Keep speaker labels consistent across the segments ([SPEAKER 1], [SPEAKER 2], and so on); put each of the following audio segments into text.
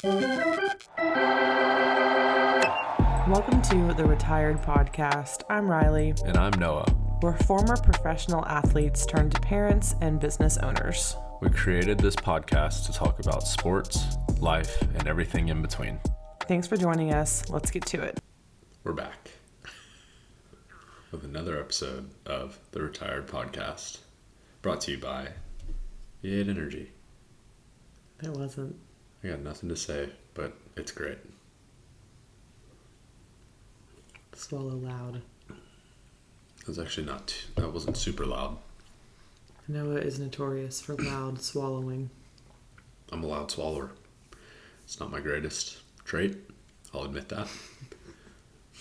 [SPEAKER 1] Welcome to the reTIRED podcast. I'm Riley.
[SPEAKER 2] And I'm Noah.
[SPEAKER 1] We're former professional athletes turned parents and business owners.
[SPEAKER 2] We created this podcast to talk about sports, life, and everything in between.
[SPEAKER 1] Thanks for joining us. Let's get to it.
[SPEAKER 2] We're back with another episode of the reTIRED podcast, brought to you by V8 Energy.
[SPEAKER 1] It wasn't.
[SPEAKER 2] I got nothing to say, but it's great.
[SPEAKER 1] Swallow loud.
[SPEAKER 2] That wasn't super loud.
[SPEAKER 1] Noah is notorious for loud swallowing.
[SPEAKER 2] I'm a loud swallower. It's not my greatest trait. I'll admit that.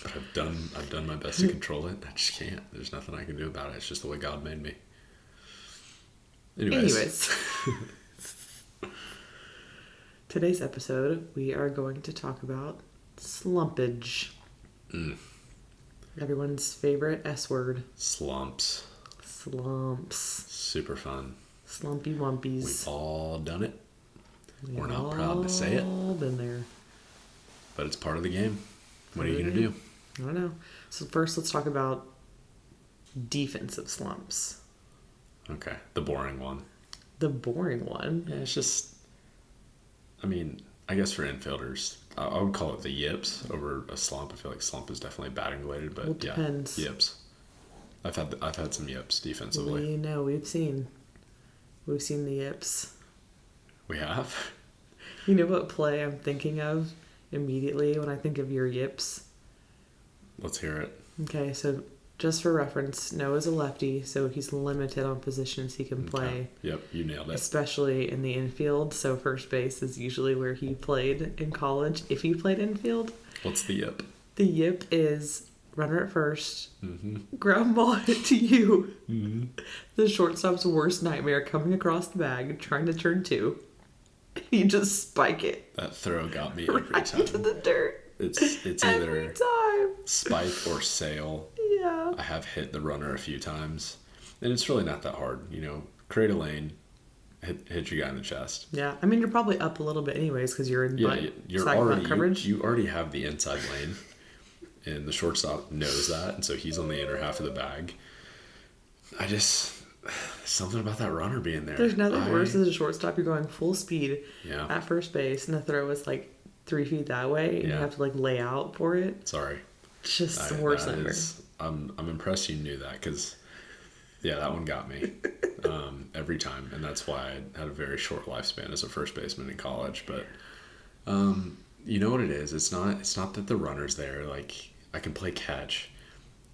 [SPEAKER 2] But I've done my best to control it. I just can't. There's nothing I can do about it. It's just the way God made me. Anyways.
[SPEAKER 1] Today's episode, we are going to talk about slumpage. Everyone's favorite S word.
[SPEAKER 2] Slumps. Super fun.
[SPEAKER 1] Slumpy wumpies.
[SPEAKER 2] We've all done it.
[SPEAKER 1] We're
[SPEAKER 2] not proud to say it.
[SPEAKER 1] All been there.
[SPEAKER 2] But it's part of the game. What are you going to do?
[SPEAKER 1] I don't know. So first, let's talk about defensive slumps.
[SPEAKER 2] Okay. The boring one.
[SPEAKER 1] The boring one?
[SPEAKER 2] Yeah, it's just... I guess for infielders, I would call it the yips over a slump. I feel like slump is definitely batting related, but
[SPEAKER 1] it depends.
[SPEAKER 2] Yips. I've had some yips defensively.
[SPEAKER 1] We've seen the yips.
[SPEAKER 2] We have?
[SPEAKER 1] You know what play I'm thinking of immediately when I think of your yips?
[SPEAKER 2] Let's hear it.
[SPEAKER 1] Okay, so just for reference, Noah's a lefty, so he's limited on positions he can play.
[SPEAKER 2] Okay. Yep, you nailed it.
[SPEAKER 1] Especially in the infield, so first base is usually where he played in college, if he played infield.
[SPEAKER 2] What's the yip?
[SPEAKER 1] The yip is runner at first, ground ball hit to you. Mm-hmm. The shortstop's worst nightmare, coming across the bag, trying to turn two. You just spike it.
[SPEAKER 2] That throw got me every
[SPEAKER 1] right
[SPEAKER 2] time.
[SPEAKER 1] into the dirt.
[SPEAKER 2] It's
[SPEAKER 1] every
[SPEAKER 2] either
[SPEAKER 1] time.
[SPEAKER 2] spike or sail.
[SPEAKER 1] Yeah.
[SPEAKER 2] I have hit the runner a few times, and it's really not that hard. Create a lane, hit your guy in the chest.
[SPEAKER 1] Yeah, you're probably up a little bit anyways because you're in butt coverage.
[SPEAKER 2] You already have the inside lane, and the shortstop knows that, and so he's on the inner half of the bag. Something about that runner being there.
[SPEAKER 1] There's nothing worse as a shortstop. You're going full speed
[SPEAKER 2] Yeah.
[SPEAKER 1] at first base, and the throw is like 3 feet that way, and you have to lay out for it.
[SPEAKER 2] Sorry.
[SPEAKER 1] It's just the worst nightmare.
[SPEAKER 2] I'm impressed you knew that because, that one got me every time, and that's why I had a very short lifespan as a first baseman in college. But you know what it is? It's not that the runner's there. Like, I can play catch.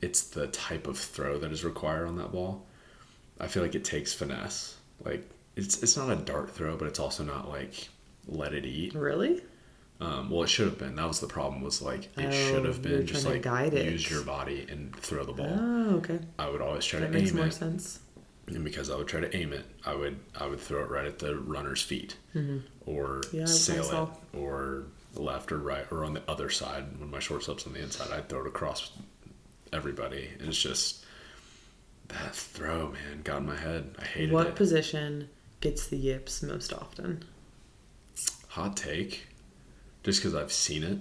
[SPEAKER 2] It's the type of throw that is required on that ball. I feel like it takes finesse. Like, it's not a dart throw, but it's also not like let it eat.
[SPEAKER 1] Really?
[SPEAKER 2] Well, it should have been. That was the problem. Was it should have been just use your body and throw the ball.
[SPEAKER 1] Oh, okay.
[SPEAKER 2] I would always try to aim it.
[SPEAKER 1] That makes more sense.
[SPEAKER 2] And because I would try to aim it, I would throw it right at the runner's feet, or sail it, or left or right, or on the other side. When my shortstop's on the inside, I'd throw it across everybody. And it's just that throw, man, got in my head. I hated it.
[SPEAKER 1] What position gets the yips most often?
[SPEAKER 2] Hot take. Just because I've seen it.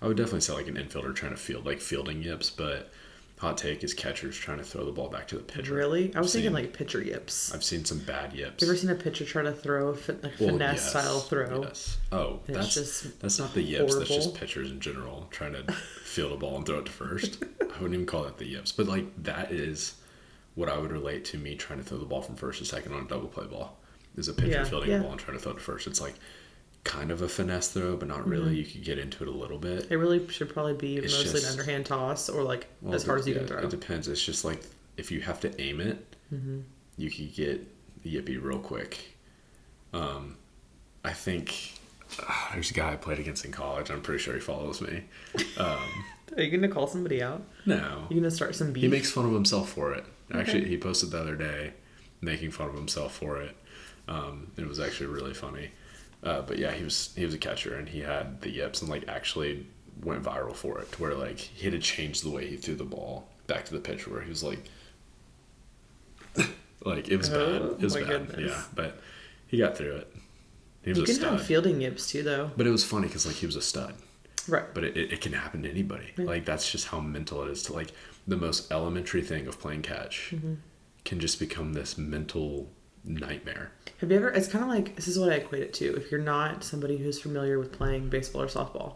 [SPEAKER 2] I would definitely say like an infielder trying to field, like fielding yips, but hot take is catchers trying to throw the ball back to the pitcher.
[SPEAKER 1] Really? I was thinking like pitcher yips.
[SPEAKER 2] I've seen some bad yips.
[SPEAKER 1] You ever seen a pitcher try to throw a finesse style throw?
[SPEAKER 2] Yes. Oh, that's not the yips. Horrible. That's just pitchers in general trying to field a ball and throw it to first. I wouldn't even call that the yips, but that is what I would relate to me trying to throw the ball from first to second on a double play ball. Is a pitcher fielding a ball and trying to throw it to first. It's like kind of a finesse throw, but not really. You could get into it a little bit.
[SPEAKER 1] It really should probably be mostly an underhand toss or as hard as you can throw.
[SPEAKER 2] It depends. It's just like if you have to aim it, you could get yippy real quick. I think there's a guy I played against in college. I'm pretty sure he follows me.
[SPEAKER 1] Are you going to call somebody out?
[SPEAKER 2] No.
[SPEAKER 1] You going to start some beef?
[SPEAKER 2] He makes fun of himself for it. Okay. Actually, he posted the other day making fun of himself for it. It was actually really funny. But yeah, he was a catcher, and he had the yips, and actually went viral for it, to where he had to change the way he threw the ball back to the pitcher, where he was like it was bad. It was bad.
[SPEAKER 1] Goodness.
[SPEAKER 2] Yeah, but he got through it. He was
[SPEAKER 1] you
[SPEAKER 2] a
[SPEAKER 1] can
[SPEAKER 2] stud.
[SPEAKER 1] have fielding yips too, though.
[SPEAKER 2] But it was funny because, like, he was a stud.
[SPEAKER 1] Right.
[SPEAKER 2] But it can happen to anybody.
[SPEAKER 1] Yeah.
[SPEAKER 2] Like, that's just how mental it is to, like, the most elementary thing of playing catch can just become this mental nightmare.
[SPEAKER 1] Have you ever, it's kind of like, this is what I equate it to. If you're not somebody who's familiar with playing baseball or softball,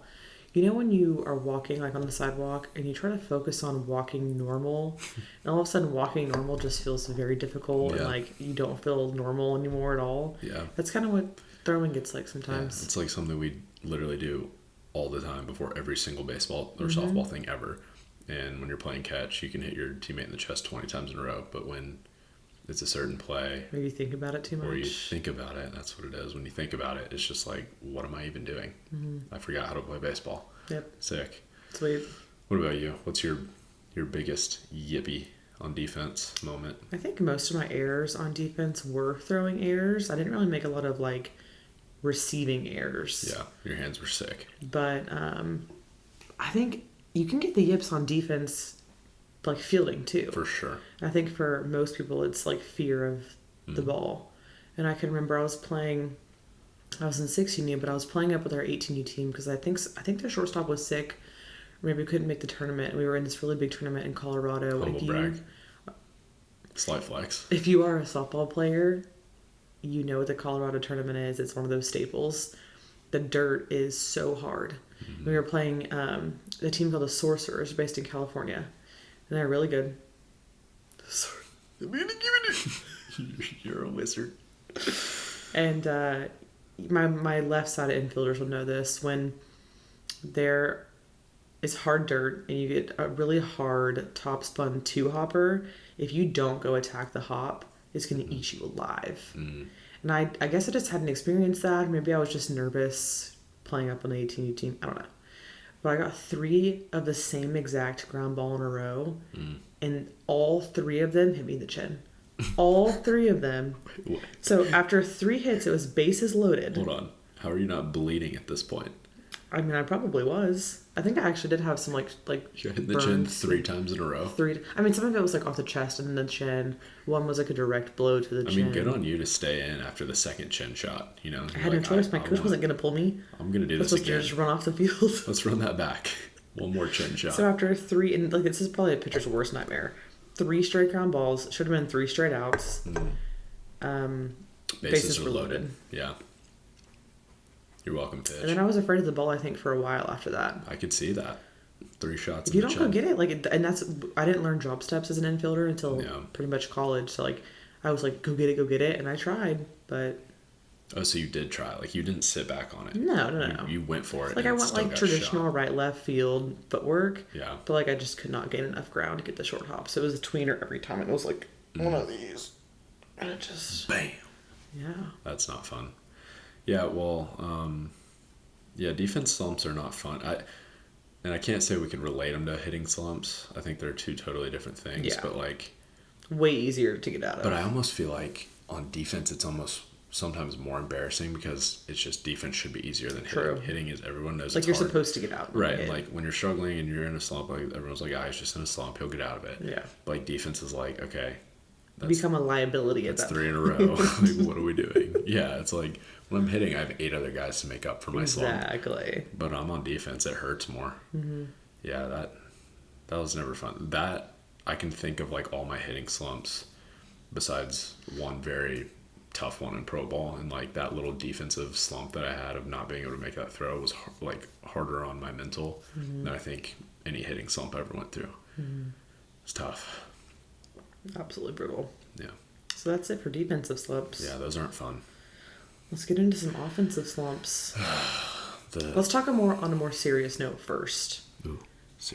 [SPEAKER 1] you know when you are walking, like, on the sidewalk, and you try to focus on walking normal, and all of a sudden walking normal just feels very difficult, and, like, you don't feel normal anymore at all?
[SPEAKER 2] Yeah.
[SPEAKER 1] That's kind of what throwing gets like sometimes.
[SPEAKER 2] Yeah, it's like something we literally do all the time before every single baseball or softball thing ever. And when you're playing catch, you can hit your teammate in the chest 20 times in a row. But when it's a certain play,
[SPEAKER 1] Maybe you think about it too much.
[SPEAKER 2] or you think about it, that's what it is. When you think about it, it's just like, what am I even doing? I forgot how to play baseball.
[SPEAKER 1] Yep.
[SPEAKER 2] Sick.
[SPEAKER 1] Sweet.
[SPEAKER 2] What about you? What's your biggest yippee on defense moment?
[SPEAKER 1] I think most of my errors on defense were throwing errors. I didn't really make a lot of like receiving errors.
[SPEAKER 2] Yeah, your hands were sick.
[SPEAKER 1] But I think you can get the yips on defense, like fielding too.
[SPEAKER 2] For sure.
[SPEAKER 1] I think for most people, it's like fear of the ball. And I can remember I was in 16U, but I was playing up with our 18U team because I think their shortstop was sick. Or maybe we couldn't make the tournament. We were in this really big tournament in Colorado.
[SPEAKER 2] Humble brag. Slight flex.
[SPEAKER 1] If you are a softball player, you know what the Colorado tournament is. It's one of those staples. The dirt is so hard. We were playing a team called the Sorcerers based in California. And they're really good.
[SPEAKER 2] You're a wizard.
[SPEAKER 1] And my left side of infielders will know this. When there is hard dirt and you get a really hard top spun two hopper, if you don't go attack the hop, it's going to eat you alive. And I guess I just hadn't experienced that. Maybe I was just nervous playing up on the 18U team. I don't know. But I got 3 of the same exact ground ball in a row. And all 3 of them hit me in the chin. All 3 of them.
[SPEAKER 2] What?
[SPEAKER 1] So after 3 hits, it was bases loaded.
[SPEAKER 2] Hold on. How are you not bleeding at this point?
[SPEAKER 1] I mean, I probably was. I think I actually did have some like
[SPEAKER 2] You hit the chin
[SPEAKER 1] burns.
[SPEAKER 2] 3 times in a row.
[SPEAKER 1] 3. I mean, some of it was like off the chest and then the chin. One was like a direct blow to the chin.
[SPEAKER 2] I mean, good on you to stay in after the second chin shot. You know,
[SPEAKER 1] I had no choice. My coach wasn't going to pull me.
[SPEAKER 2] I'm gonna do
[SPEAKER 1] I was
[SPEAKER 2] this
[SPEAKER 1] supposed to
[SPEAKER 2] again.
[SPEAKER 1] just run off the field.
[SPEAKER 2] Let's run that back. One more chin shot.
[SPEAKER 1] So after 3, and like this is probably a pitcher's worst nightmare. 3 straight ground balls. Should have been 3 straight outs. Bases were loaded.
[SPEAKER 2] Yeah. You're welcome, pitch.
[SPEAKER 1] And then I was afraid of the ball, I think, for a while after that.
[SPEAKER 2] I could see that. 3 shots
[SPEAKER 1] If
[SPEAKER 2] in
[SPEAKER 1] you
[SPEAKER 2] the
[SPEAKER 1] don't
[SPEAKER 2] chin.
[SPEAKER 1] go get it, like, I didn't learn drop steps as an infielder until
[SPEAKER 2] Yeah.
[SPEAKER 1] pretty much college. So like, I was like, go get it, and I tried, but
[SPEAKER 2] Oh, so you did try. Like, you didn't sit back on it.
[SPEAKER 1] no.
[SPEAKER 2] You went for it.
[SPEAKER 1] Like
[SPEAKER 2] and
[SPEAKER 1] I
[SPEAKER 2] it
[SPEAKER 1] went
[SPEAKER 2] still
[SPEAKER 1] like
[SPEAKER 2] got
[SPEAKER 1] traditional
[SPEAKER 2] shot.
[SPEAKER 1] right left field footwork.
[SPEAKER 2] Yeah.
[SPEAKER 1] But like I just could not gain enough ground to get the short hop. So it was a tweener every time. It was like one of these, and it just
[SPEAKER 2] Bam.
[SPEAKER 1] yeah.
[SPEAKER 2] That's not fun. Yeah, well, yeah, defense slumps are not fun. I can't say we can relate them to hitting slumps. I think they're 2 totally different things.
[SPEAKER 1] Yeah.
[SPEAKER 2] But like,
[SPEAKER 1] Way easier to get out of.
[SPEAKER 2] but I almost feel like on defense, it's almost sometimes more embarrassing because it's just defense should be easier than hitting.
[SPEAKER 1] True.
[SPEAKER 2] Hitting is everyone knows
[SPEAKER 1] like
[SPEAKER 2] it's
[SPEAKER 1] you're
[SPEAKER 2] hard.
[SPEAKER 1] supposed to get out. when you
[SPEAKER 2] Right,
[SPEAKER 1] hit.
[SPEAKER 2] like when you're struggling and you're in a slump, like everyone's like, he's just in a slump, he'll get out of it.
[SPEAKER 1] Yeah.
[SPEAKER 2] But like defense is like, okay,
[SPEAKER 1] You become a liability at
[SPEAKER 2] that's
[SPEAKER 1] that
[SPEAKER 2] 3 in a row. Like, what are we doing? Yeah, it's like when I'm hitting, I have 8 other guys to make up for my slump.
[SPEAKER 1] Exactly.
[SPEAKER 2] But I'm on defense, it hurts more. Yeah, that was never fun. That I can think of like all my hitting slumps, besides one very tough one in pro ball, and like that little defensive slump that I had of not being able to make that throw was like harder on my mental than I think any hitting slump I ever went through. It's tough.
[SPEAKER 1] Absolutely brutal.
[SPEAKER 2] Yeah.
[SPEAKER 1] So that's it for defensive slumps.
[SPEAKER 2] Yeah, those aren't fun.
[SPEAKER 1] Let's get into some offensive slumps. Let's talk on a more serious note first.
[SPEAKER 2] Ooh,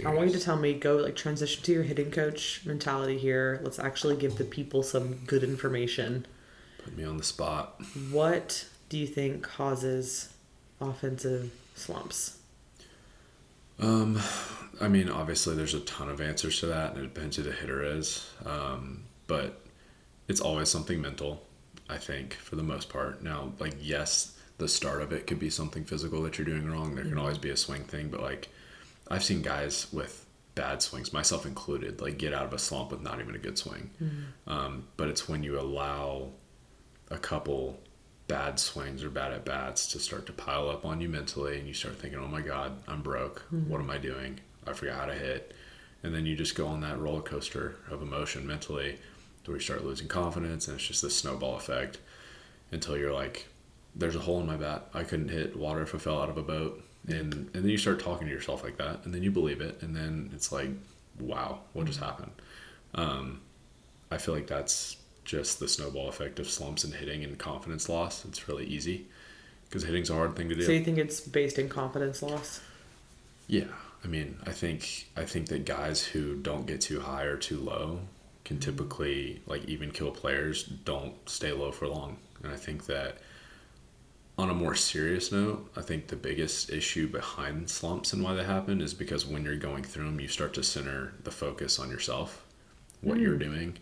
[SPEAKER 1] I want you to tell me, go like transition to your hitting coach mentality here. Let's actually give the people some good information.
[SPEAKER 2] Put me on the spot.
[SPEAKER 1] What do you think causes offensive slumps?
[SPEAKER 2] I mean, obviously there's a ton of answers to that, and it depends who the hitter is. But it's always something mental, I think, for the most part. Now, like, yes, the start of it could be something physical that you're doing wrong. There can always be a swing thing, but like, I've seen guys with bad swings, myself included, like get out of a slump with not even a good swing. But it's when you allow a couple bad swings or bad at bats to start to pile up on you mentally, and you start thinking, oh my God, I'm broke. What am I doing? I forgot how to hit. And then you just go on that roller coaster of emotion mentally where you start losing confidence, and it's just this snowball effect until you're like, there's a hole in my bat. I couldn't hit water if I fell out of a boat. And then you start talking to yourself like that, and then you believe it, and then it's like, wow, what just happened? I feel like that's just the snowball effect of slumps and hitting and confidence loss. It's really easy because hitting's a hard thing to do.
[SPEAKER 1] So you think it's based in confidence loss?
[SPEAKER 2] Yeah. I mean, I think that guys who don't get too high or too low can typically, like, even kill players don't stay low for long. And I think that on a more serious note, I think the biggest issue behind slumps and why they happen is because when you're going through them, you start to center the focus on yourself, what you're doing.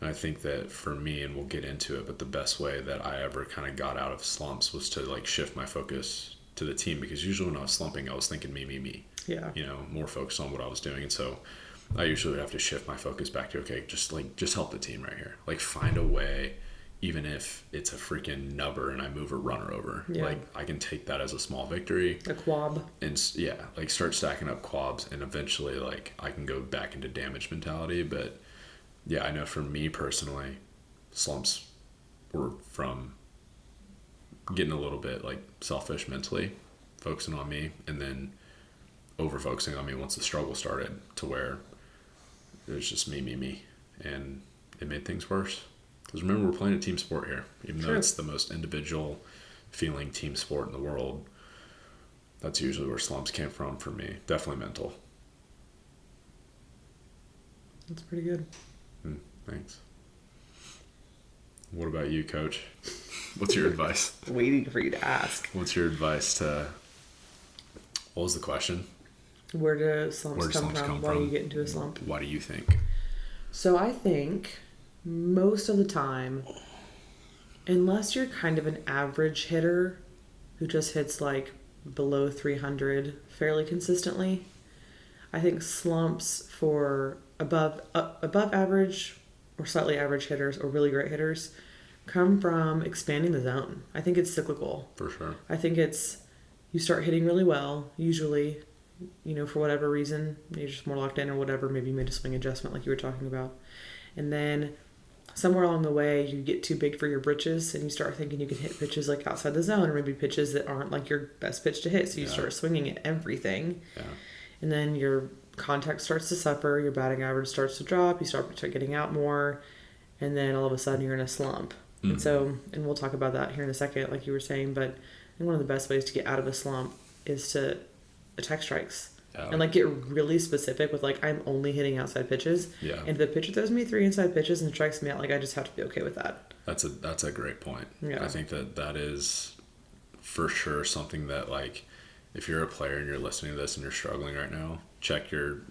[SPEAKER 2] And I think that for me, and we'll get into it, but the best way that I ever kind of got out of slumps was to like shift my focus to the team, because usually when I was slumping, I was thinking me.
[SPEAKER 1] Yeah.
[SPEAKER 2] You know, more focused on what I was doing. And so I usually would have to shift my focus back to, okay, just help the team right here. Like, find a way, even if it's a freaking nubber and I move a runner over.
[SPEAKER 1] Yeah.
[SPEAKER 2] Like, I can take that as a small victory.
[SPEAKER 1] A quab.
[SPEAKER 2] And yeah, like start stacking up quabs, and eventually like I can go back into damage mentality. But yeah, I know for me personally, slumps were from getting a little bit like selfish mentally, focusing on me, and then over focusing on me once the struggle started, to where it was just me, and it made things worse. Because remember, we're playing a team sport here, even though it's the most individual feeling team sport in the world. That's usually where slumps came from for me. Definitely mental.
[SPEAKER 1] That's pretty good.
[SPEAKER 2] Thanks. What about you, Coach? What's your advice?
[SPEAKER 1] Waiting for you to ask.
[SPEAKER 2] What's your advice to... What was the question?
[SPEAKER 1] Where do slumps come from? Why do you get into a slump?
[SPEAKER 2] Why do you think?
[SPEAKER 1] So I think most of the time, unless you're kind of an average hitter who just hits like below 300 fairly consistently, I think slumps for above average or slightly average hitters or really great hitters come from expanding the zone. I think it's cyclical.
[SPEAKER 2] For sure.
[SPEAKER 1] I think it's, you start hitting really well, usually, you know, for whatever reason, you're just more locked in or whatever, maybe you made a swing adjustment like you were talking about. And then somewhere along the way, you get too big for your britches and you start thinking you can hit pitches like outside the zone, or maybe pitches that aren't like your best pitch to hit. So you start swinging at everything. Yeah. And then your contact starts to suffer, your batting average starts to drop, you start getting out more, and then all of a sudden you're in a slump. And so, and we'll talk about that here in a second, like you were saying, but I think one of the best ways to get out of a slump is to attack strikes. And like get really specific with like, I'm only hitting outside pitches. Yeah. And if the pitcher throws me 3 inside pitches and strikes me out, like I just have to be okay with that. That's
[SPEAKER 2] a great point.
[SPEAKER 1] Yeah.
[SPEAKER 2] I think that is for sure something that, like, if you're a player and you're listening to this and you're struggling right now, check your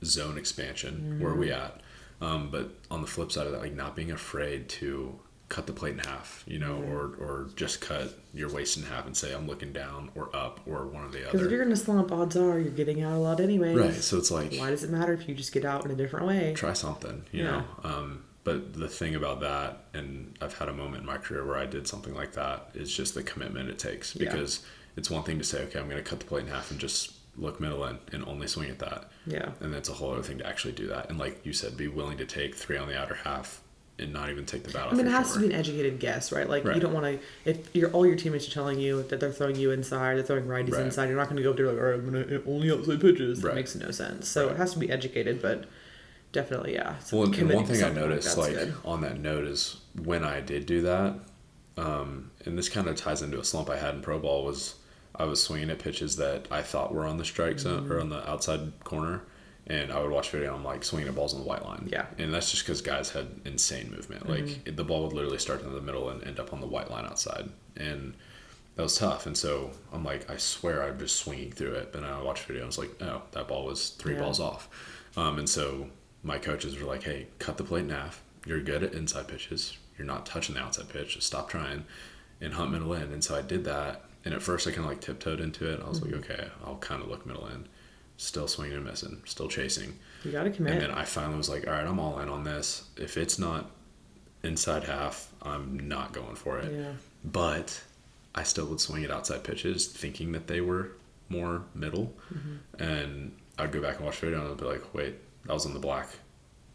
[SPEAKER 2] zone expansion. Where are we at? But on the flip side of that, like, not being afraid to cut the plate in half, you know, or just cut your waist in half and say, I'm looking down or up or one or the other.
[SPEAKER 1] Because if you're in a slump, odds are you're getting out a lot anyways.
[SPEAKER 2] Right. So it's like,
[SPEAKER 1] why does it matter if you just get out in a different way?
[SPEAKER 2] Try something, you know. But the thing about that, and I've had a moment in my career where I did something like that, is just the commitment it takes. Because it's one thing to say, okay, I'm going to cut the plate in half and just look middle in and only swing at that. Yeah. And it's a whole other thing to actually do that. And like you said, be willing to take 3 on the outer half and not even take the bat off.
[SPEAKER 1] I mean, it has to be an educated guess, right? Like, you don't want to, if all your teammates are telling you that they're throwing you inside, they're throwing righties inside, you're not going to go up there like, all right, I'm going to hit only outside pitches. That makes no sense. So it has to be educated, but definitely, yeah.
[SPEAKER 2] Well, and one thing I noticed, like on that note, is when I did do that, and this kind of ties into a slump I had in pro ball, was I was swinging at pitches that I thought were on the strike zone or on the outside corner. And I would watch video and I'm like swinging at balls on the white line. Yeah. And that's just because guys had insane movement. Like the ball would literally start in the middle and end up on the white line outside. And that was tough. And so I'm like, I swear I'm just swinging through it. But then I watched video and I was like, oh, that ball was 3 balls off. And so my coaches were like, hey, cut the plate in half. You're good at inside pitches. You're not touching the outside pitch. Just stop trying and hunt middle in. And so I did that. And at first I kind of like tiptoed into it. I was like, okay, I'll kind of look middle in. Still swinging and missing, still chasing.
[SPEAKER 1] You got to commit.
[SPEAKER 2] And then I finally was like, all right, I'm all in on this. If it's not inside half, I'm not going for it. Yeah. But I still would swing at outside pitches thinking that they were more middle. And I'd go back and watch video and I'd be like, wait, that was in the black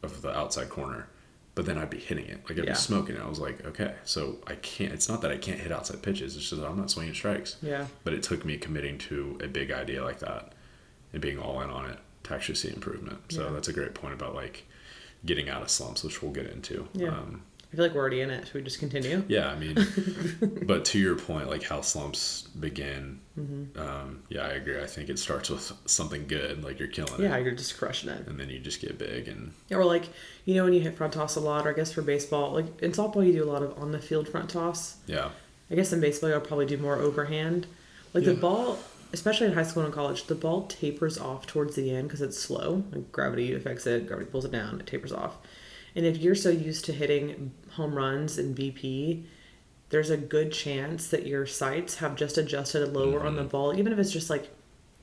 [SPEAKER 2] of the outside corner. But then I'd be hitting it. Like, I'd be smoking it. I was like, okay, so I can't, it's not that I can't hit outside pitches. It's just that I'm not swinging strikes.
[SPEAKER 1] Yeah.
[SPEAKER 2] But it took me committing to a big idea like that and being all in on it to actually see improvement. So that's a great point about like getting out of slumps, which we'll get into.
[SPEAKER 1] Yeah. I feel like we're already in it. Should we just continue?
[SPEAKER 2] Yeah, I mean, but to your point, like how slumps begin, yeah, I agree. I think it starts with something good, like you're killing it.
[SPEAKER 1] Yeah, you're just crushing it.
[SPEAKER 2] And then you just get big and...
[SPEAKER 1] Yeah, or like, you know, when you hit front toss a lot, or I guess for baseball, like in softball you do a lot of on the field front toss.
[SPEAKER 2] Yeah.
[SPEAKER 1] I guess in baseball you'll probably do more overhand. Like the ball, especially in high school and college, the ball tapers off towards the end because it's slow. Like gravity affects it, gravity pulls it down, it tapers off. And if you're so used to hitting home runs in BP, there's a good chance that your sights have just adjusted lower on the ball, even if it's just like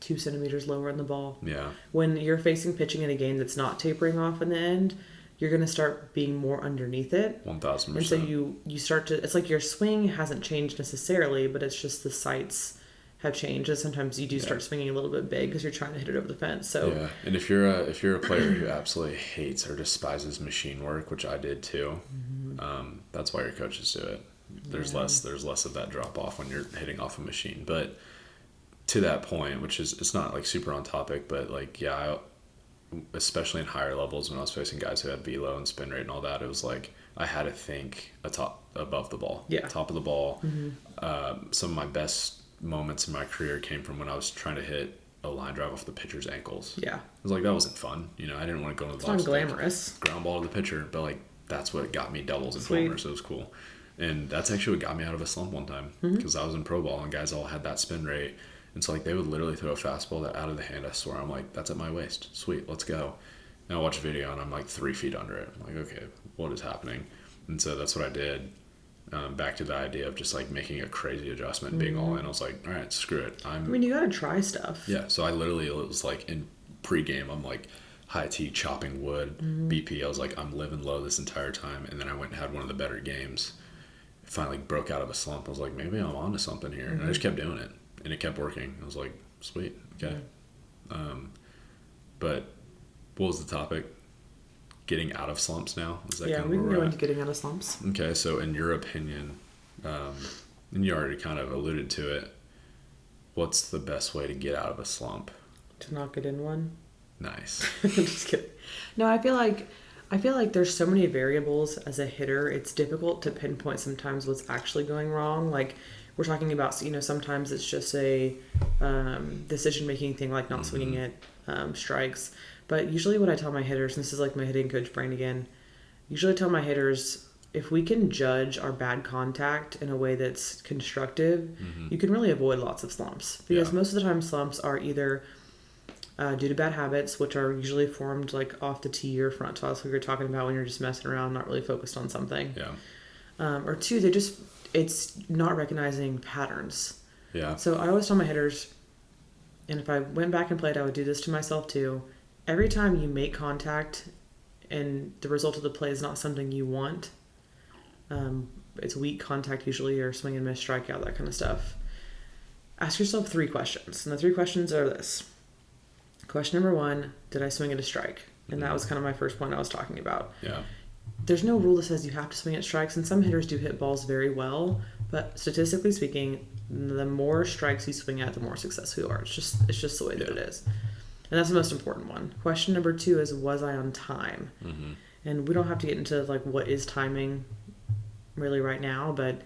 [SPEAKER 1] 2 centimeters lower on the ball.
[SPEAKER 2] Yeah.
[SPEAKER 1] When you're facing pitching in a game that's not tapering off in the end, you're going to start being more underneath it.
[SPEAKER 2] 1,000%.
[SPEAKER 1] And so you start to, it's like your swing hasn't changed necessarily, but it's just the sights have changed, and sometimes you do start swinging a little bit big because you're trying to hit it over the fence. So
[SPEAKER 2] yeah, and if you're a player who absolutely hates or despises machine work, which I did too, that's why your coaches do it. There's less of that drop off when you're hitting off a machine. But to that point, which is, it's not like super on topic, but like especially in higher levels when I was facing guys who had velo and spin rate and all that, it was like I had to think above the ball, top of the ball. Some of my best moments in my career came from when I was trying to hit a line drive off the pitcher's ankles.
[SPEAKER 1] Yeah.
[SPEAKER 2] It was like, that wasn't fun. You know, I didn't want to go into the
[SPEAKER 1] it's
[SPEAKER 2] box.
[SPEAKER 1] unglamorous.
[SPEAKER 2] Ground ball to the pitcher, but like that's what got me doubles and
[SPEAKER 1] Sweet.
[SPEAKER 2] homers. So it was cool. And that's actually what got me out of a slump one time because I was in pro ball and guys all had that spin rate. And so like they would literally throw a fastball that out of the hand, I swear. I'm like, that's at my waist. Sweet, let's go. And I watch a video and I'm like 3 feet under it. I'm like, okay, what is happening? And so that's what I did. Back to the idea of just like making a crazy adjustment and being all in. I was like, all right, screw it.
[SPEAKER 1] I mean, you gotta try stuff.
[SPEAKER 2] Yeah, so I literally, it was like in pregame, I'm like high tea chopping wood, BP. I was like, I'm living low this entire time. And then I went and had one of the better games. Finally broke out of a slump. I was like, maybe I'm onto something here. And I just kept doing it. And it kept working. I was like, sweet, okay. But what was the topic? Getting out of slumps now? Is that
[SPEAKER 1] yeah,
[SPEAKER 2] kind of
[SPEAKER 1] we can
[SPEAKER 2] where
[SPEAKER 1] go
[SPEAKER 2] we're
[SPEAKER 1] into
[SPEAKER 2] at?
[SPEAKER 1] getting out of slumps.
[SPEAKER 2] Okay, so in your opinion, and you already kind of alluded to it, what's the best way to get out of a slump?
[SPEAKER 1] To not get in one.
[SPEAKER 2] Nice.
[SPEAKER 1] Just kidding. No, I feel like there's so many variables as a hitter. It's difficult to pinpoint sometimes what's actually going wrong. Like we're talking about, you know, sometimes it's just a decision-making thing, like not swinging at strikes. But usually what I tell my hitters, and this is like my hitting coach brain again, usually tell my hitters, if we can judge our bad contact in a way that's constructive, you can really avoid lots of slumps. Because most of the time slumps are either due to bad habits, which are usually formed like off the tee or front toss, like we were talking about when you're just messing around, not really focused on something.
[SPEAKER 2] Yeah.
[SPEAKER 1] Or two, it's not recognizing patterns.
[SPEAKER 2] Yeah.
[SPEAKER 1] So I always tell my hitters, and if I went back and played, I would do this to myself too. Every time you make contact and the result of the play is not something you want, it's weak contact usually, or swing and miss, strikeout, that kind of stuff. Ask yourself 3 questions. And the 3 questions are this. Question number 1, did I swing at a strike? And that was kind of my first point I was talking about.
[SPEAKER 2] Yeah.
[SPEAKER 1] There's no rule that says you have to swing at strikes, and some hitters do hit balls very well, but statistically speaking, the more strikes you swing at, the more successful you are. It's just the way that it is. And that's the most important one. Question number 2 is, was I on time? And we don't have to get into like what is timing really right now, but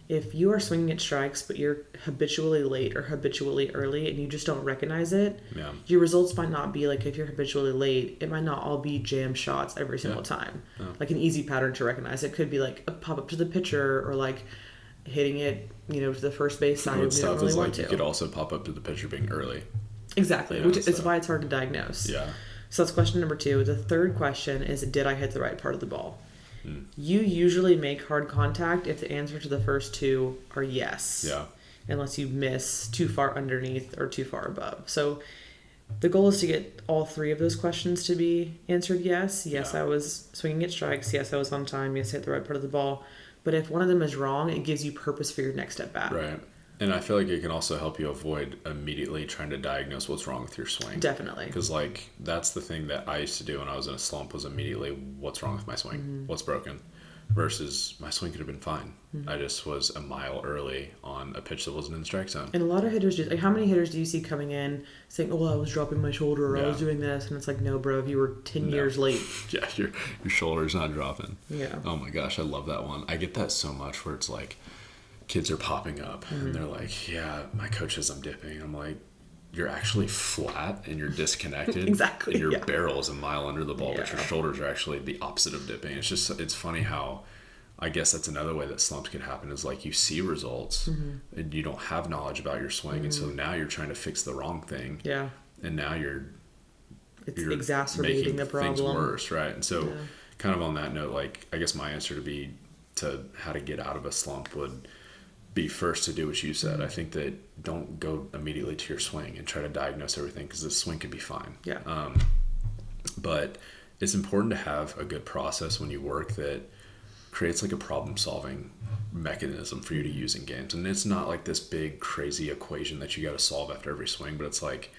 [SPEAKER 1] if you are swinging at strikes but you're habitually late or habitually early and you just don't recognize it, your results might not be like, if you're habitually late, it might not all be jam shots every single time. Like an easy pattern to recognize. It could be like a pop up to the pitcher, or like hitting it, you know, to the first base side.
[SPEAKER 2] What's tough
[SPEAKER 1] really
[SPEAKER 2] is
[SPEAKER 1] want
[SPEAKER 2] like
[SPEAKER 1] to.
[SPEAKER 2] you could also pop up to the pitcher being early.
[SPEAKER 1] Exactly,
[SPEAKER 2] You know,
[SPEAKER 1] which is why it's hard to diagnose.
[SPEAKER 2] Yeah.
[SPEAKER 1] So that's question number 2. The third question is, did I hit the right part of the ball? You usually make hard contact if the answer to the first 2 are yes.
[SPEAKER 2] Yeah.
[SPEAKER 1] Unless you miss too far underneath or too far above. So the goal is to get all 3 of those questions to be answered yes. Yes, I was swinging at strikes. Yes, I was on time. Yes, I hit the right part of the ball. But if one of them is wrong, it gives you purpose for your next at bat.
[SPEAKER 2] Right. And I feel like it can also help you avoid immediately trying to diagnose what's wrong with your swing.
[SPEAKER 1] Definitely.
[SPEAKER 2] Because, like, that's the thing that I used to do when I was in a slump was immediately, what's wrong with my swing? What's broken? Versus my swing could have been fine. I just was a mile early on a pitch that wasn't in the strike zone.
[SPEAKER 1] And a lot of hitters just, like, how many hitters do you see coming in saying, oh, I was dropping my shoulder, or I was doing this, and it's like, no, bro, you were 10 years late.
[SPEAKER 2] Yeah, your shoulder's not dropping.
[SPEAKER 1] Yeah.
[SPEAKER 2] Oh my gosh, I love that one. I get that so much where it's like, kids are popping up and they're like, yeah, my coach says I'm dipping. I'm like, you're actually flat and you're disconnected.
[SPEAKER 1] Exactly.
[SPEAKER 2] And your barrel is a mile under the ball, but
[SPEAKER 1] Yeah.
[SPEAKER 2] your shoulders are actually the opposite of dipping. It's funny how, I guess that's another way that slumps can happen is like you see results and you don't have knowledge about your swing. And so now you're trying to fix the wrong thing.
[SPEAKER 1] Yeah.
[SPEAKER 2] And now you're
[SPEAKER 1] exacerbating
[SPEAKER 2] making
[SPEAKER 1] the problem.
[SPEAKER 2] things worse. Right. And so kind of on that note, like, I guess my answer to how to get out of a slump would be first to do what you said. I think that don't go immediately to your swing and try to diagnose everything because the swing could be fine.
[SPEAKER 1] Yeah.
[SPEAKER 2] But it's important to have a good process when you work that creates like a problem solving mechanism for you to use in games. And it's not like this big crazy equation that you got to solve after every swing, but it's like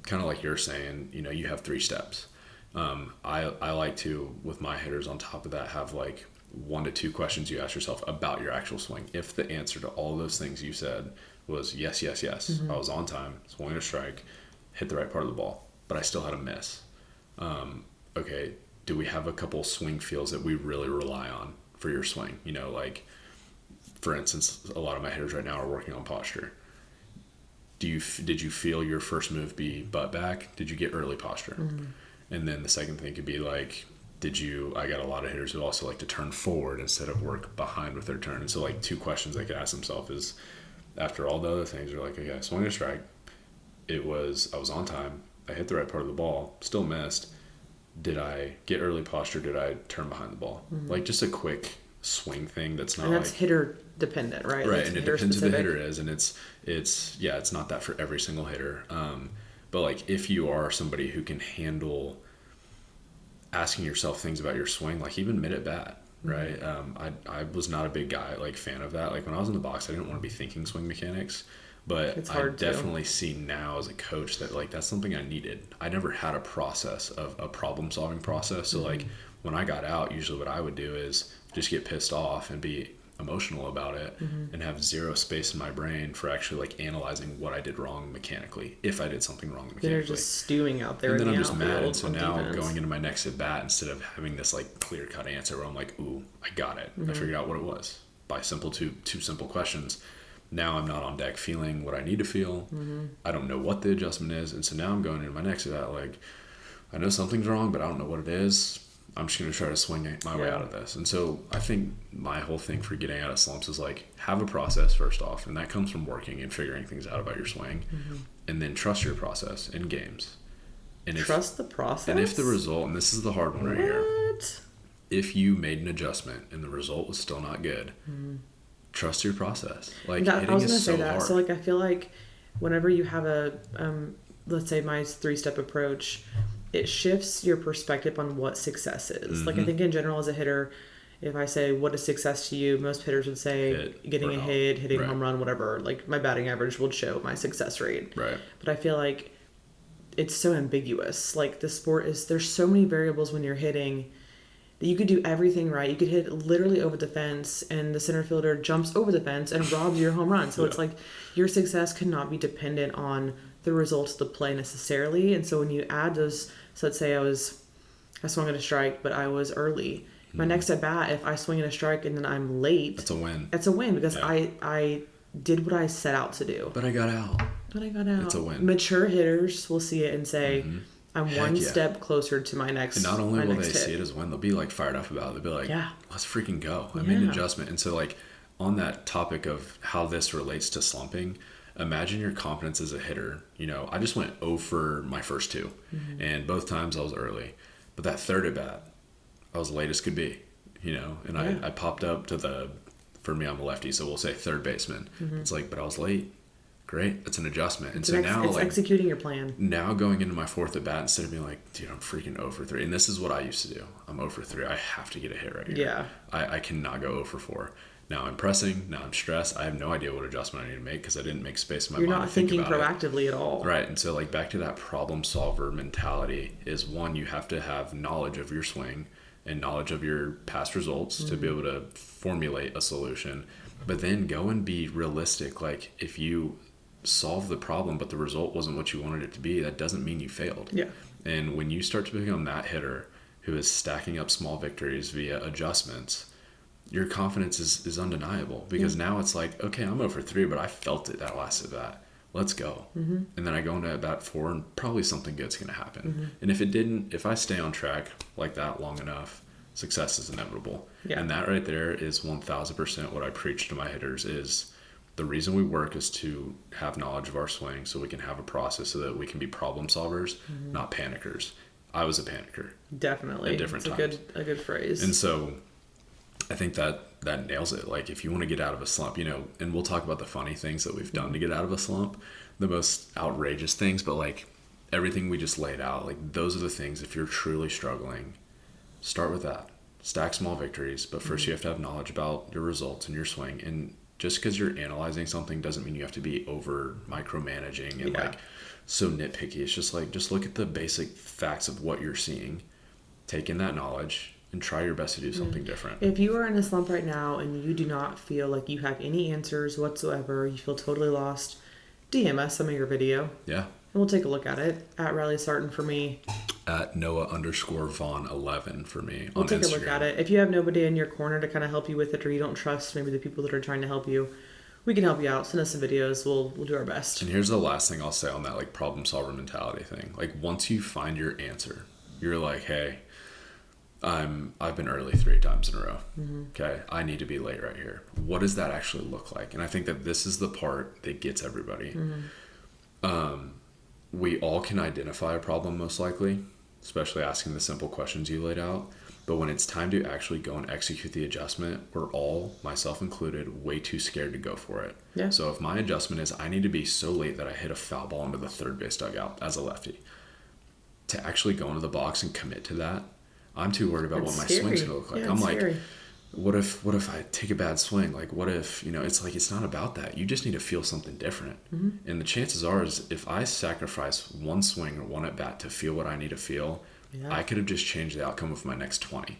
[SPEAKER 2] kind of like you're saying, you have 3 steps. I like to, with my hitters on top of that, have like 1 to 2 questions you ask yourself about your actual swing. If the answer to all those things you said was yes, I was on time, swung a strike, hit the right part of the ball, but I still had a miss. Okay, do we have a couple swing feels that we really rely on for your swing? Like, for instance, a lot of my hitters right now are working on posture. Did you feel your first move be butt back? Did you get early posture? And then the second thing could be like, I got a lot of hitters who also like to turn forward instead of work behind with their turn. And so like 2 questions they could ask themselves is, after all the other things, they're like, okay, I swung a strike. I was on time. I hit the right part of the ball, still missed. Did I get early posture? Did I turn behind the ball? Like just a quick swing thing that's not,
[SPEAKER 1] and that's
[SPEAKER 2] like
[SPEAKER 1] hitter dependent, right?
[SPEAKER 2] Right,
[SPEAKER 1] That's
[SPEAKER 2] and it depends who the hitter is, and it's not that for every single hitter. But like if you are somebody who can handle asking yourself things about your swing, like even mid at bat, right? I was not a big guy, like fan of that. Like when I was in the box, I didn't want to be thinking swing mechanics, but I definitely see now as a coach that like that's something I needed. I never had a process of a problem solving process. So like when I got out, usually what I would do is just get pissed off and be emotional about it and have zero space in my brain for actually like analyzing what I did wrong mechanically, if I did something wrong mechanically.
[SPEAKER 1] They're just stewing out there.
[SPEAKER 2] And then I'm just mad. And so now going into my next at bat, instead of having this like clear cut answer where I'm like, ooh, I got it. I figured out what it was by two simple questions. Now I'm not on deck feeling what I need to feel. I don't know what the adjustment is. And so now I'm going into my next at bat like, I know something's wrong, but I don't know what it is. I'm just going to try to swing my way out of this. And so I think my whole thing for getting out of slumps is like, have a process first off. And that comes from working and figuring things out about your swing. And then trust your process in games. And
[SPEAKER 1] trust the process?
[SPEAKER 2] And if the result, and this is the hard one right here. If you made an adjustment and the result was still not good, trust your process. Like
[SPEAKER 1] I was going to say that.
[SPEAKER 2] Hard.
[SPEAKER 1] So like, I feel like whenever you have a, let's say my 3-step approach, it shifts your perspective on what success is. Like I think in general as a hitter, if I say what is success to you, most hitters would say getting a hit, hitting a home run, whatever. Like my batting average would show my success rate.
[SPEAKER 2] Right.
[SPEAKER 1] But I feel like it's so ambiguous. Like the sport is, there's so many variables when you're hitting that you could do everything right. You could hit literally over the fence and the center fielder jumps over the fence and robs your home run. So it's like your success cannot be dependent on the results of the play necessarily. And so when you add those, so let's say I swung at a strike, but I was early. My next at bat, if I swing at a strike and then I'm late,
[SPEAKER 2] that's a win.
[SPEAKER 1] It's a win because I did what I set out to do.
[SPEAKER 2] But I got out. It's a win.
[SPEAKER 1] Mature hitters will see it and say, I'm one step closer to my next.
[SPEAKER 2] And not only will they see it as a win, they'll be like fired up about it. They'll be like, let's freaking go. I made an adjustment. And so like on that topic of how this relates to slumping, imagine your confidence as a hitter. I just went 0 for my first 2 and both times I was early, but that third at bat I was late as could be, and I popped up to for me I'm a lefty, so we'll say third baseman. It's like, but I was late. Great. It's an adjustment. And
[SPEAKER 1] It's,
[SPEAKER 2] so now
[SPEAKER 1] it's executing your plan.
[SPEAKER 2] Now going into my fourth at bat, instead of being like, dude, I'm freaking 0 for 3. And this is what I used to do. I'm 0 for 3. I have to get a hit right here.
[SPEAKER 1] Yeah.
[SPEAKER 2] I cannot go 0 for 4. Now I'm pressing. Now I'm stressed. I have no idea what adjustment I need to make because I didn't make space in my mind.
[SPEAKER 1] You're not thinking proactively at all.
[SPEAKER 2] Right. And so like back to that problem solver mentality is one, you have to have knowledge of your swing and knowledge of your past results to be able to formulate a solution. But then go and be realistic. Like if you solve the problem but the result wasn't what you wanted it to be, that doesn't mean you failed.
[SPEAKER 1] Yeah.
[SPEAKER 2] And when you start to become that hitter who is stacking up small victories via adjustments, your confidence is undeniable because now it's like, okay, I'm 0 for 3, but I felt it that last at bat. Let's go. And then I go into at bat 4 and probably something good's going to happen. And if I stay on track like that long enough, success is inevitable.
[SPEAKER 1] Yeah.
[SPEAKER 2] And that right there is 1000% what I preach to my hitters is the reason we work is to have knowledge of our swing so we can have a process so that we can be problem solvers, not panickers. I was a panicker.
[SPEAKER 1] Definitely.
[SPEAKER 2] At different times.
[SPEAKER 1] A good phrase.
[SPEAKER 2] And so I think that nails it. Like if you want to get out of a slump, and we'll talk about the funny things that we've done to get out of a slump, the most outrageous things, but like everything we just laid out, like those are the things, if you're truly struggling, start with that. Stack small victories, but first you have to have knowledge about your results and your swing. And just because you're analyzing something doesn't mean you have to be over micromanaging and like so nitpicky. It's just like, just look at the basic facts of what you're seeing, take in that knowledge, and try your best to do something different.
[SPEAKER 1] If you are in a slump right now and you do not feel like you have any answers whatsoever, you feel totally lost, DM us some of your video.
[SPEAKER 2] Yeah.
[SPEAKER 1] And we'll take a look at it. At Riley Sarton for me.
[SPEAKER 2] At Noah_Vaughn11 for me
[SPEAKER 1] We'll
[SPEAKER 2] on
[SPEAKER 1] take
[SPEAKER 2] Instagram.
[SPEAKER 1] a look at it. If you have nobody in your corner to kind of help you with it, or you don't trust maybe the people that are trying to help you, we can help you out. Send us some videos. We'll do our best.
[SPEAKER 2] And here's the last thing I'll say on that like problem solver mentality thing. Like once you find your answer, you're like, hey, I've been early 3 times in a row. Okay, I need to be late right here. What does that actually look like? And I think that this is the part that gets everybody. We all can identify a problem most likely, especially asking the simple questions you laid out. But when it's time to actually go and execute the adjustment, we're all, myself included, way too scared to go for it.
[SPEAKER 1] Yeah.
[SPEAKER 2] So if my adjustment is I need to be so late that I hit a foul ball into the third base dugout as a lefty, to actually go into the box and commit to that, I'm too worried about what my swing's gonna look like. I'm like, what if I take a bad swing? Like, what if, it's like, it's not about that. You just need to feel something different. And the chances are is if I sacrifice one swing or one at bat to feel what I need to feel, I could have just changed the outcome of my next 20.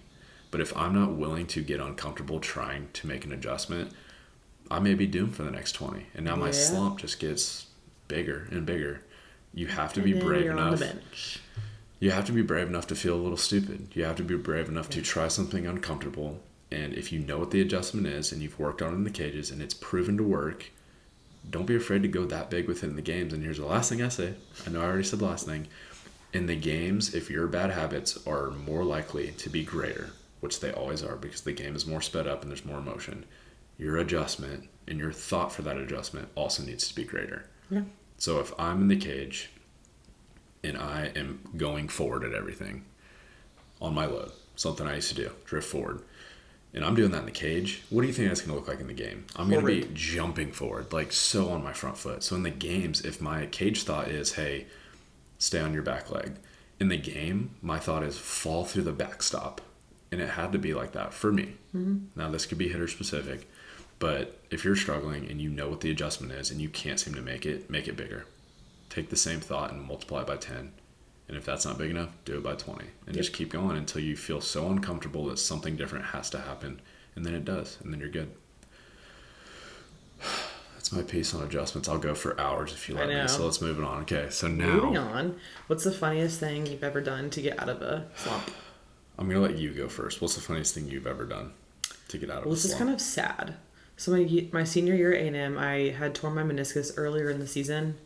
[SPEAKER 2] But if I'm not willing to get uncomfortable trying to make an adjustment, I may be doomed for the next 20. And now my slump just gets bigger and bigger. You have to be brave enough.
[SPEAKER 1] On the bench.
[SPEAKER 2] You have to be brave enough to feel a little stupid. You have to be brave enough to try something uncomfortable. And if you know what the adjustment is and you've worked on it in the cages and it's proven to work, don't be afraid to go that big within the games. And here's the last thing I say. I know I already said the last thing. In the games, if your bad habits are more likely to be greater, which they always are because the game is more sped up and there's more emotion, your adjustment and your thought for that adjustment also needs to be greater.
[SPEAKER 1] Yeah.
[SPEAKER 2] So if I'm in the cage and I am going forward at everything on my load, something I used to do, drift forward, and I'm doing that in the cage, what do you think that's going to look like in the game? I'm going to be jumping forward, like so on my front foot. So in the games, if my cage thought is, hey, stay on your back leg, in the game, my thought is fall through the backstop. And it had to be like that for me. Now, this could be hitter specific, but if you're struggling and you know what the adjustment is and you can't seem to make it bigger. Take the same thought and multiply it by 10. And if that's not big enough, do it by 20. And just keep going until you feel so uncomfortable that something different has to happen. And then it does. And then you're good. That's my piece on adjustments. I'll go for hours if you let me. So let's move it on. Okay, so now...
[SPEAKER 1] Moving on. What's the funniest thing you've ever done to get out of a slump?
[SPEAKER 2] I'm going to let you go first. What's the funniest thing you've ever done to get out of a slump?
[SPEAKER 1] Well, this is kind of sad. So my senior year at A&M, I had torn my meniscus earlier in the season.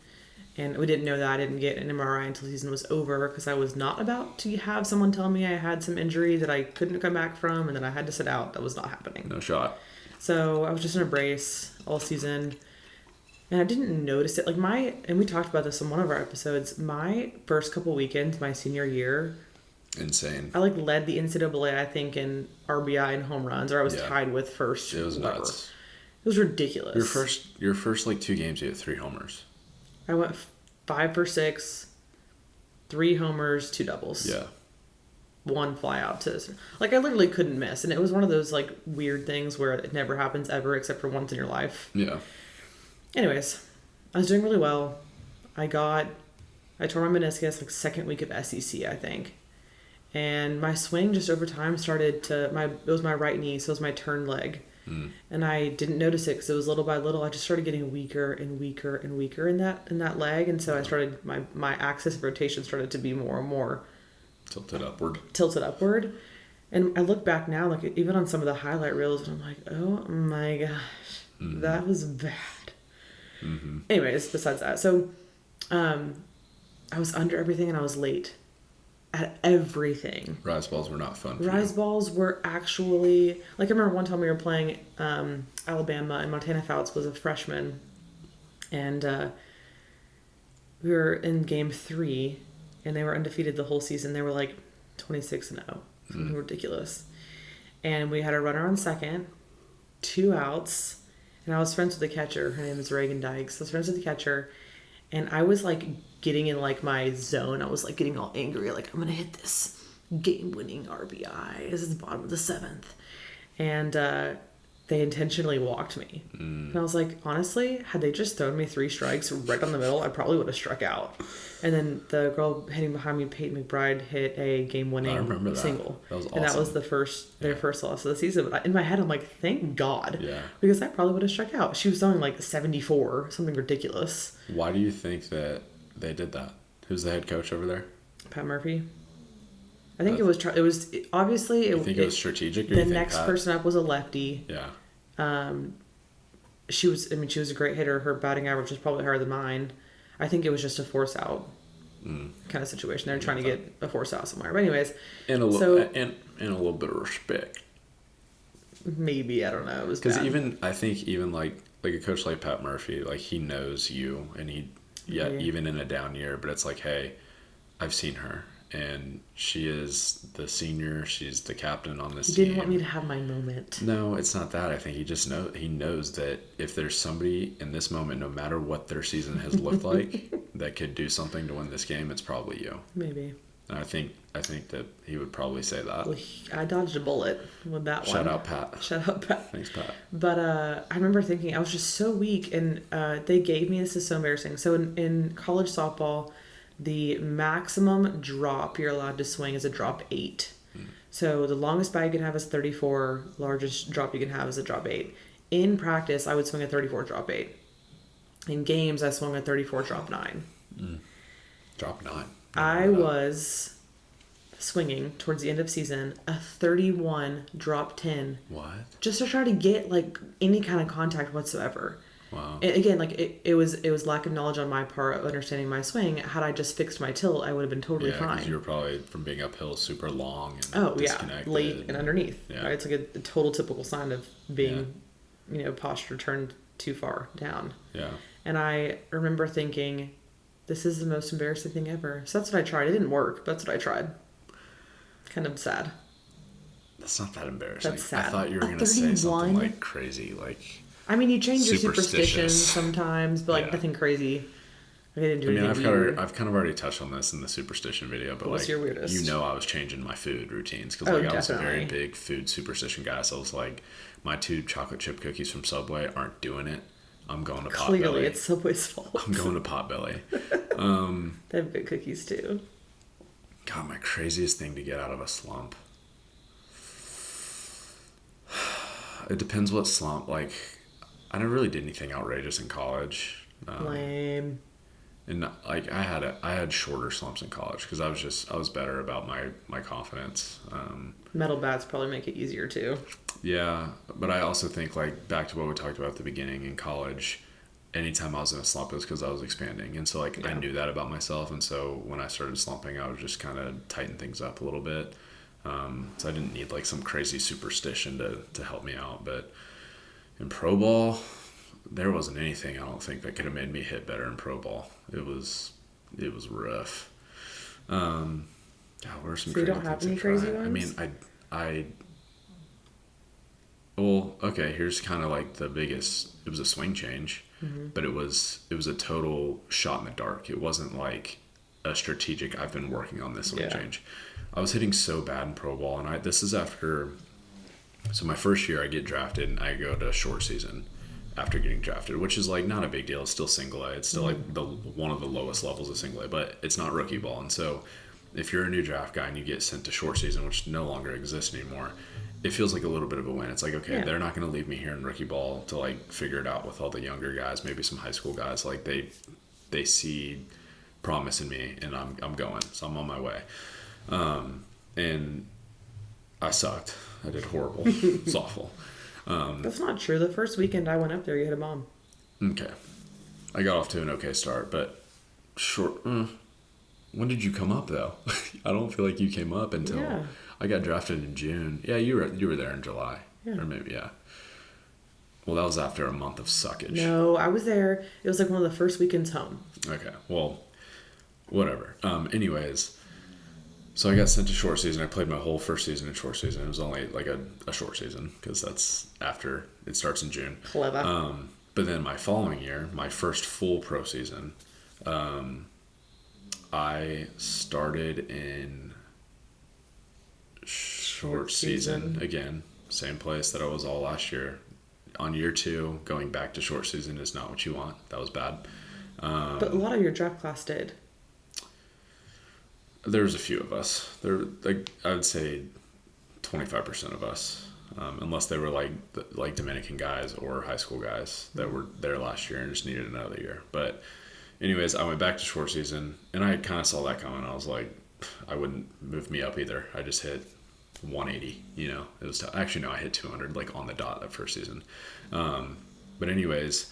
[SPEAKER 1] And we didn't know that. I didn't get an MRI until the season was over because I was not about to have someone tell me I had some injury that I couldn't come back from and then I had to sit out. That was not happening.
[SPEAKER 2] No shot.
[SPEAKER 1] So I was just in a brace all season. And I didn't notice it. And we talked about this in one of our episodes. My first couple weekends, my senior year,
[SPEAKER 2] insane.
[SPEAKER 1] I led the NCAA, I think, in RBI and home runs, or I was tied with first.
[SPEAKER 2] It was nuts.
[SPEAKER 1] was ridiculous.
[SPEAKER 2] Your first like 2 games, you hit 3 homers.
[SPEAKER 1] I went 5 for 6, 3 homers, 2 doubles.
[SPEAKER 2] Yeah.
[SPEAKER 1] 1 fly out to this. Like, I literally couldn't miss. And it was one of those, like, weird things where it never happens ever except for once in your life.
[SPEAKER 2] Yeah.
[SPEAKER 1] Anyways, I was doing really well. I tore my meniscus, like, second week of SEC, I think. And my swing just over time started to, it was my right knee, so it was my turn leg. And I didn't notice it because it was little by little. I just started getting weaker and weaker and weaker in that leg. And so I started, my axis of rotation started to be more and more
[SPEAKER 2] tilted upward.
[SPEAKER 1] And I look back now, like even on some of the highlight reels, and I'm like, oh my gosh, that was bad. Anyways, besides that, so I was under everything and I was late at everything.
[SPEAKER 2] Rise balls were not fun for
[SPEAKER 1] Rise
[SPEAKER 2] you.
[SPEAKER 1] balls were actually, like, I remember one time we were playing Alabama, and Montana Fouts was a freshman, and we were in game 3, and they were undefeated the whole season. They were like 26-0, something ridiculous. And we had a runner on second, 2 outs, and I was friends with the catcher. Her name is Reagan Dykes. I was friends with the catcher, and I was like getting in like my zone. I was like getting all angry, like, I'm gonna hit this game-winning RBI. This is the bottom of the 7th, and they intentionally walked me. And I was like, honestly, had they just thrown me 3 strikes right on the middle, I probably would have struck out. And then the girl hitting behind me, Peyton McBride, hit a game-winning single.
[SPEAKER 2] That was awesome.
[SPEAKER 1] And that was their first loss of the season. But in my head, I'm like, thank God.
[SPEAKER 2] Yeah.
[SPEAKER 1] Because I probably would have struck out. She was throwing like 74, something ridiculous.
[SPEAKER 2] Why do you think that they did that? Who's the head coach over there?
[SPEAKER 1] Pat Murphy. I think it was obviously.
[SPEAKER 2] You think it was strategic? Or
[SPEAKER 1] the next person up was a lefty.
[SPEAKER 2] Yeah.
[SPEAKER 1] She was a great hitter. Her batting average was probably higher than mine. I think it was just a force out kind of situation. They're trying to get a force out somewhere. But anyways,
[SPEAKER 2] and a little bit of respect.
[SPEAKER 1] Maybe, I don't know. It was
[SPEAKER 2] because
[SPEAKER 1] bad.
[SPEAKER 2] even like a coach like Pat Murphy, like, he knows you, and even in a down year, but it's like, hey, I've seen her, and she is the senior. She's the captain on this team.
[SPEAKER 1] He didn't want me to have my moment.
[SPEAKER 2] No, it's not that. I think he knows that if there's somebody in this moment, no matter what their season has looked like, that could do something to win this game, it's probably you.
[SPEAKER 1] Maybe.
[SPEAKER 2] And I think that he would probably say that.
[SPEAKER 1] Well, I dodged a bullet with that one.
[SPEAKER 2] Shout out, Pat. Thanks, Pat.
[SPEAKER 1] But I remember thinking I was just so weak, and they gave me, this is so embarrassing. So in college softball, the maximum drop you're allowed to swing is a drop 8. So the longest bag you can have is 34. Largest drop you can have is a drop 8. In practice, I would swing a 34 drop 8. In games, I swung a 34 drop 9.
[SPEAKER 2] Drop 9.
[SPEAKER 1] I was swinging towards the end of season a 31 drop 10.
[SPEAKER 2] What?
[SPEAKER 1] Just to try to get like any kind of contact whatsoever.
[SPEAKER 2] Wow.
[SPEAKER 1] And again, like it was lack of knowledge on my part of understanding my swing. Had I just fixed my tilt, I would have been totally fine.
[SPEAKER 2] Because you were probably from being uphill super long and disconnected.
[SPEAKER 1] Late and underneath.
[SPEAKER 2] Yeah.
[SPEAKER 1] Right? It's like a total typical sign of being, posture turned too far down.
[SPEAKER 2] Yeah.
[SPEAKER 1] And I remember thinking, this is the most embarrassing thing ever. So that's what I tried. It didn't work, but that's what I tried. Kind of sad.
[SPEAKER 2] That's not that embarrassing.
[SPEAKER 1] That's sad.
[SPEAKER 2] I thought you were going to say something like crazy, like...
[SPEAKER 1] I mean, you change your superstitions sometimes, but like nothing crazy. I didn't do anything weird.
[SPEAKER 2] I've kind of already touched on this in the superstition video, but
[SPEAKER 1] what's your weirdest?
[SPEAKER 2] I was changing my food routines because I was a very big food superstition guy. So I was like, my 2 chocolate chip cookies from Subway aren't doing it. I'm going to Potbelly.
[SPEAKER 1] Clearly, it's Subway's fault.
[SPEAKER 2] I'm going to Potbelly.
[SPEAKER 1] They have good cookies too.
[SPEAKER 2] God, my craziest thing to get out of a slump. It depends what slump. Like, I never really did anything outrageous in college.
[SPEAKER 1] Lame.
[SPEAKER 2] And like I had shorter slumps in college because I was better about my confidence.
[SPEAKER 1] Metal bats probably make it easier too.
[SPEAKER 2] Yeah, but I also think, like, back to what we talked about at the beginning, in college, anytime I was in a slump, it was because I was expanding, and so I knew that about myself, and so when I started slumping, I would just kind of tighten things up a little bit. So I didn't need like some crazy superstition to help me out, but in pro ball, there wasn't anything I don't think that could have made me hit better in pro ball. It was rough. God, what are some crazy things?
[SPEAKER 1] So you don't have any crazy ones?
[SPEAKER 2] I mean, Well, okay, here's kind of like the biggest, it was a swing change, but it was a total shot in the dark. It wasn't like a strategic, I've been working on this swing change. I was hitting so bad in pro ball, and this is after, so my first year I get drafted and I go to short season after getting drafted, which is like not a big deal. It's still single A. It's still like one of the lowest levels of single A, but it's not rookie ball. And so if you're a new draft guy and you get sent to short season, which no longer exists anymore, it feels like a little bit of a win. It's like, okay, they're not going to leave me here in rookie ball to like figure it out with all the younger guys, maybe some high school guys. Like they see promise in me, and I'm going, so I'm on my way. And I sucked. I did horrible. It's awful.
[SPEAKER 1] That's not true. The first weekend I went up there, you hit a bomb.
[SPEAKER 2] Okay, I got off to an okay start, but short. When did you come up though? I don't feel like you came up until I got drafted in June. Yeah, you were there in July, or maybe Well, that was after a month of suckage.
[SPEAKER 1] No, I was there. It was like one of the first weekends home.
[SPEAKER 2] Okay, well, whatever. Anyways, so I got sent to short season. I played my whole first season in short season. It was only like a short season because that's after it starts in June.
[SPEAKER 1] Clever.
[SPEAKER 2] But then my following year, my first full pro season, I started in short season again, same place that I was all last year. On year 2, going back to short season is not what you want. That was bad.
[SPEAKER 1] But a lot of your draft class did.
[SPEAKER 2] There was a few of us. I would say 25% of us, unless they were like Dominican guys or high school guys that were there last year and just needed another year. But anyways, I went back to short season, and I kind of saw that coming. I was like, I wouldn't move me up either. I just hit 180, it was actually no, I hit 200 like on the dot that first season. But anyways,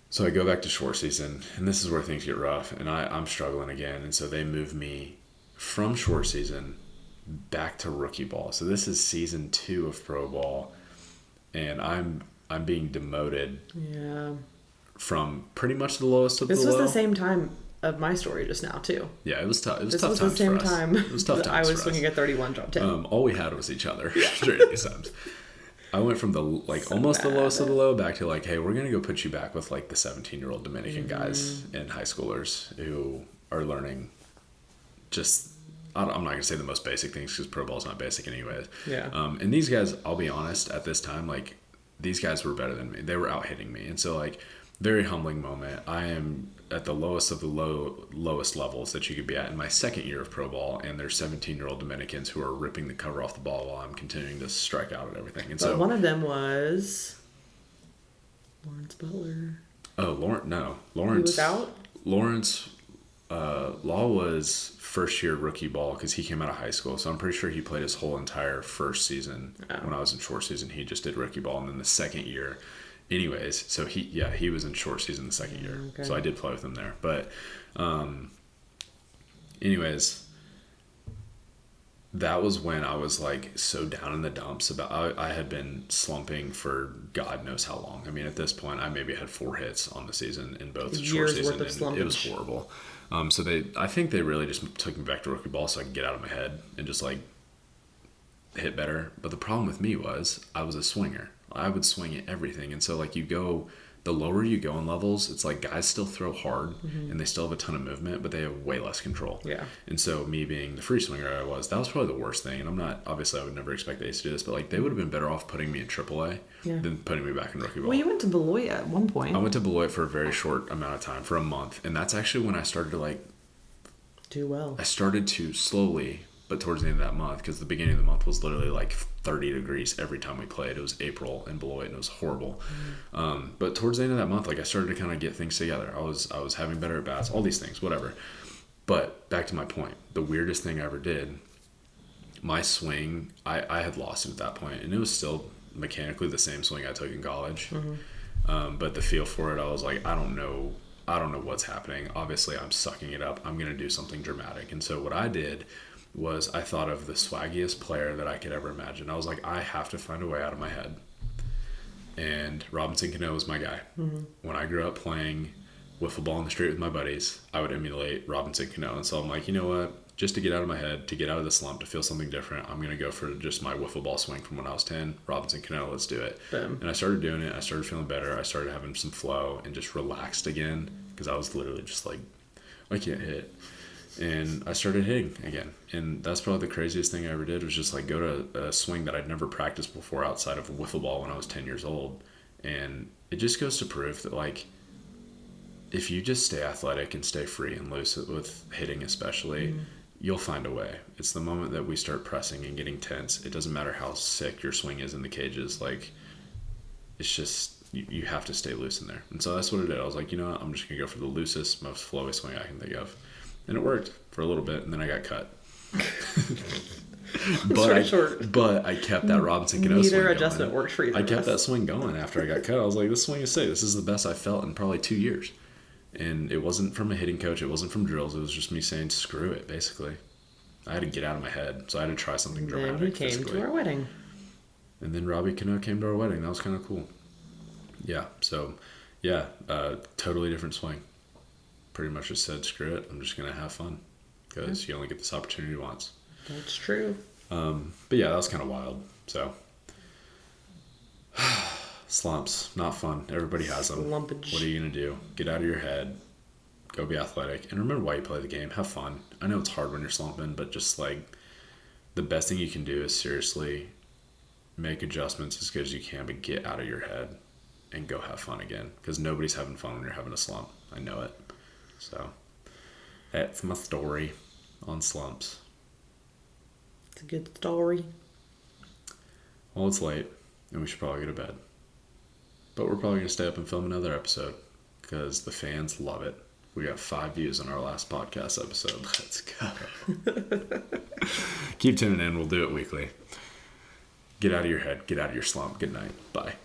[SPEAKER 2] so I go back to short season, and this is where things get rough, and I'm struggling again. And so they move me from short season back to rookie ball. So this is season 2 of pro ball, and I'm being demoted from pretty much the lowest of the low.
[SPEAKER 1] This was the same time of my story just now too.
[SPEAKER 2] Yeah, it was tough. It was
[SPEAKER 1] this
[SPEAKER 2] tough
[SPEAKER 1] was
[SPEAKER 2] times
[SPEAKER 1] the same
[SPEAKER 2] for us.
[SPEAKER 1] time
[SPEAKER 2] It was tough
[SPEAKER 1] that
[SPEAKER 2] times
[SPEAKER 1] I was
[SPEAKER 2] for us.
[SPEAKER 1] swinging a 31 drop 10.
[SPEAKER 2] All we had was each other during these times. I went from the almost the lowest of the low back to like, hey, we're gonna go put you back with like the 17-year-old Dominican guys and high schoolers who are learning just. I'm not gonna say the most basic things because pro ball is not basic anyways.
[SPEAKER 1] Yeah.
[SPEAKER 2] And these guys, I'll be honest, at this time, like these guys were better than me. They were out hitting me, and so like very humbling moment. I am at the lowest of the lowest levels that you could be at in my second year of pro ball, and there's 17-year-old Dominicans who are ripping the cover off the ball while I'm continuing to strike out at everything. And so
[SPEAKER 1] one of them was Lawrence Butler.
[SPEAKER 2] Oh, Lawrence
[SPEAKER 1] He was out?
[SPEAKER 2] Lawrence Law was first year rookie ball because he came out of high school, so I'm pretty sure he played his whole entire first season. When I was in short season, he just did rookie ball, and then the second year anyways, so he was in short season the second year. Okay. So I did play with him there. But anyways, that was when I was like so down in the dumps about I had been slumping for God knows how long. I mean, at this point I maybe had 4 hits on the season in both short season, and it was horrible. So I think they really just took me back to rookie ball so I could get out of my head and just like hit better. But the problem with me was I was a swinger. I would swing at everything. And so like the lower you go in levels, it's like guys still throw hard and they still have a ton of movement, but they have way less control. Yeah. And so me being the free swinger that was probably the worst thing. And obviously I would never expect the A's to do this, but like they would have been better off putting me in AAA than putting me back in rookie ball.
[SPEAKER 1] Well, you went to Beloit at one point.
[SPEAKER 2] I went to Beloit for a very short amount of time, for a month. And that's actually when I started to like
[SPEAKER 1] do well.
[SPEAKER 2] I started to slowly, but towards the end of that month, because the beginning of the month was literally like 30 degrees every time we played. It was April in Beloit, and it was horrible. But towards the end of that month, like I started to kind of get things together. I was having better at bats, all these things, whatever. But back to my point, the weirdest thing I ever did, my swing, I had lost it at that point, and it was still mechanically the same swing I took in college. But the feel for it, I was like, I don't know what's happening. Obviously, I'm sucking it up. I'm going to do something dramatic. And so what I did was I thought of the swaggiest player that I could ever imagine. I was like, I have to find a way out of my head. And Robinson Cano was my guy. When I grew up playing wiffle ball in the street with my buddies, I would emulate Robinson Cano. And so I'm like, you know what? just to get out of my head, to get out of the slump, to feel something different, I'm going to go for just my wiffle ball swing from when I was 10. Robinson Cano, let's do it.
[SPEAKER 1] Boom.
[SPEAKER 2] And I started doing it. I started feeling better. I started having some flow and just relaxed again because I was literally just like, I can't hit. And I started hitting again. And that's probably the craziest thing I ever did was just like go to a swing that I'd never practiced before outside of a wiffle ball when I was 10 years old. And it just goes to prove that, like, if you just stay athletic and stay free and loose with hitting especially, you'll find a way. It's the moment that we start pressing and getting tense. It doesn't matter how sick your swing is in the cages. Like, it's just, you have to stay loose in there. And so that's what I did. I was like, you know what? I'm just going to go for the loosest, most flowy swing I can think of. And it worked for a little bit, and then I got cut. But I kept that Robinson Cano swing going.
[SPEAKER 1] Neither adjustment worked for either.
[SPEAKER 2] I kept that swing going after I got cut. I was like, this swing is sick. This is the best I felt in probably 2 years. And it wasn't from a hitting coach. It wasn't from drills. It was just me saying, screw it, basically. I had to get out of my head. So I had to try something dramatic.
[SPEAKER 1] Then he came to our wedding.
[SPEAKER 2] And then Robbie Cano came to our wedding. That was kind of cool. Yeah. So, yeah, totally different swing. Pretty much just said, screw it. I'm just going to have fun. Because you only get this opportunity once.
[SPEAKER 1] That's true.
[SPEAKER 2] But yeah, that was kind of wild. So, slumps, not fun. Everybody has them.
[SPEAKER 1] Slumpage.
[SPEAKER 2] What are you going to do? Get out of your head. Go be athletic. And remember why you play the game. Have fun. I know it's hard when you're slumping, but just like the best thing you can do is seriously make adjustments as good as you can, but get out of your head and go have fun again. Because nobody's having fun when you're having a slump. I know it. So, that's my story on slumps.
[SPEAKER 1] It's a good story.
[SPEAKER 2] Well, it's late, and we should probably go to bed. But we're probably going to stay up and film another episode, because the fans love it. We got 5 views on our last podcast episode. Let's go. Keep tuning in. We'll do it weekly. Get out of your head. Get out of your slump. Good night. Bye.